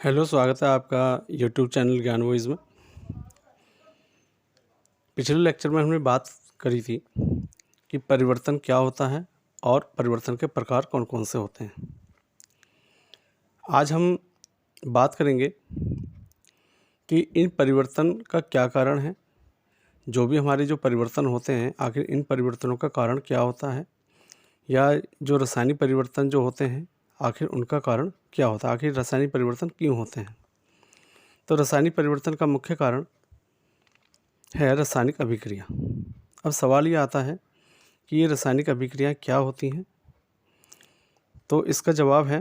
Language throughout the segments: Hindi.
हेलो, स्वागत है आपका यूट्यूब चैनल ज्ञान वॉइस में। पिछले लेक्चर में हमने बात करी थी कि परिवर्तन क्या होता है और परिवर्तन के प्रकार कौन कौन से होते हैं। आज हम बात करेंगे कि इन परिवर्तन का क्या कारण है, जो भी हमारे जो परिवर्तन होते हैं आखिर इन परिवर्तनों का कारण क्या होता है, या जो रासायनिक परिवर्तन जो होते हैं आखिर उनका कारण क्या होता है, आखिर रासायनिक परिवर्तन क्यों होते हैं। तो रासायनिक परिवर्तन का मुख्य कारण है रासायनिक अभिक्रिया। अब सवाल ये आता है कि ये रासायनिक अभिक्रियाएं क्या होती हैं। तो इसका जवाब है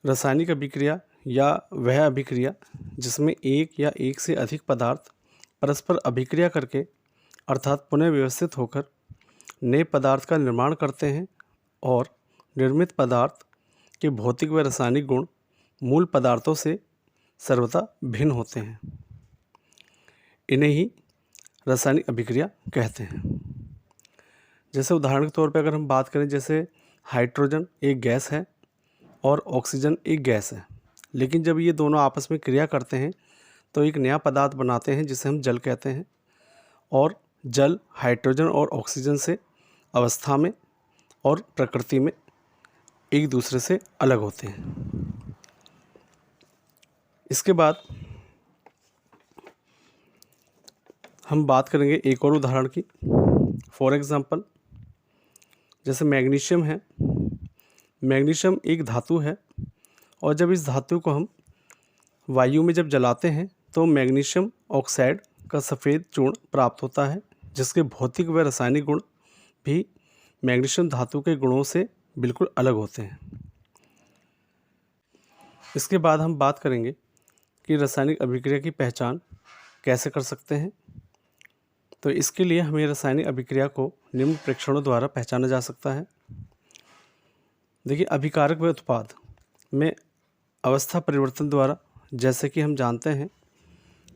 रासायनिक अभिक्रिया या वह अभिक्रिया जिसमें एक या एक से अधिक पदार्थ परस्पर अभिक्रिया करके अर्थात पुनः व्यवस्थित होकर नए पदार्थ का निर्माण करते हैं और निर्मित पदार्थ के भौतिक व रासायनिक गुण मूल पदार्थों से सर्वथा भिन्न होते हैं। इन्हें ही रासायनिक अभिक्रिया कहते हैं। जैसे उदाहरण के तौर पे अगर हम बात करें, जैसे हाइड्रोजन एक गैस है और ऑक्सीजन एक गैस है, लेकिन जब ये दोनों आपस में क्रिया करते हैं तो एक नया पदार्थ बनाते हैं जिसे हम जल कहते हैं। और जल हाइड्रोजन और ऑक्सीजन से अवस्था में और प्रकृति में एक दूसरे से अलग होते हैं। इसके बाद हम बात करेंगे एक और उदाहरण की। फॉर एग्ज़ाम्पल, जैसे मैग्नीशियम है। मैग्नीशियम एक धातु है और जब इस धातु को हम वायु में जब जलाते हैं तो मैग्नीशियम ऑक्साइड का सफ़ेद चूर्ण प्राप्त होता है, जिसके भौतिक व रासायनिक गुण भी मैग्नीशियम धातु के गुणों से बिल्कुल अलग होते हैं। इसके बाद हम बात करेंगे कि रासायनिक अभिक्रिया की पहचान कैसे कर सकते हैं। तो इसके लिए हमें रासायनिक अभिक्रिया को निम्न प्रेक्षणों द्वारा पहचाना जा सकता है। देखिए, अभिकारक व उत्पाद में अवस्था परिवर्तन द्वारा, जैसे कि हम जानते हैं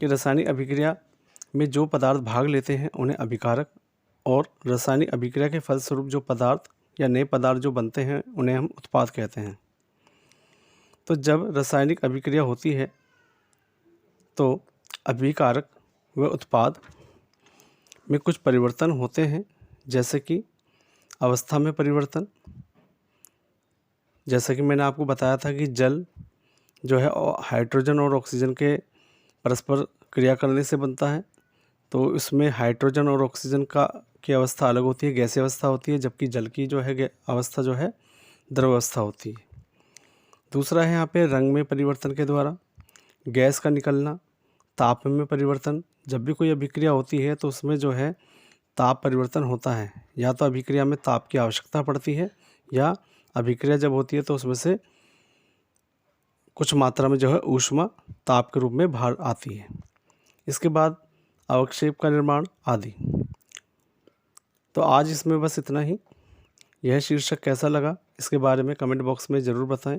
कि रासायनिक अभिक्रिया में जो पदार्थ भाग लेते हैं उन्हें अभिकारक, और रासायनिक अभिक्रिया के फलस्वरूप जो पदार्थ या नए पदार्थ जो बनते हैं उन्हें हम उत्पाद कहते हैं। तो जब रासायनिक अभिक्रिया होती है तो अभिकारक व उत्पाद में कुछ परिवर्तन होते हैं, जैसे कि अवस्था में परिवर्तन। जैसे कि मैंने आपको बताया था कि जल जो है हाइड्रोजन और ऑक्सीजन के परस्पर क्रिया करने से बनता है, तो इसमें हाइड्रोजन और ऑक्सीजन की अवस्था अलग होती है, गैसीय अवस्था होती है, जबकि जल की जो है अवस्था जो है द्रव अवस्था होती है। दूसरा है यहाँ पे रंग में परिवर्तन के द्वारा गैस का निकलना। ताप में परिवर्तन, जब भी कोई अभिक्रिया होती है तो उसमें जो है ताप परिवर्तन होता है, या तो अभिक्रिया में ताप की आवश्यकता पड़ती है या अभिक्रिया जब होती है तो उसमें से कुछ मात्रा में जो है ऊष्मा ताप के रूप में बाहर आती है। इसके बाद अवक्षेप का निर्माण आदि। तो आज इसमें बस इतना ही। यह शीर्षक कैसा लगा इसके बारे में कमेंट बॉक्स में ज़रूर बताएं।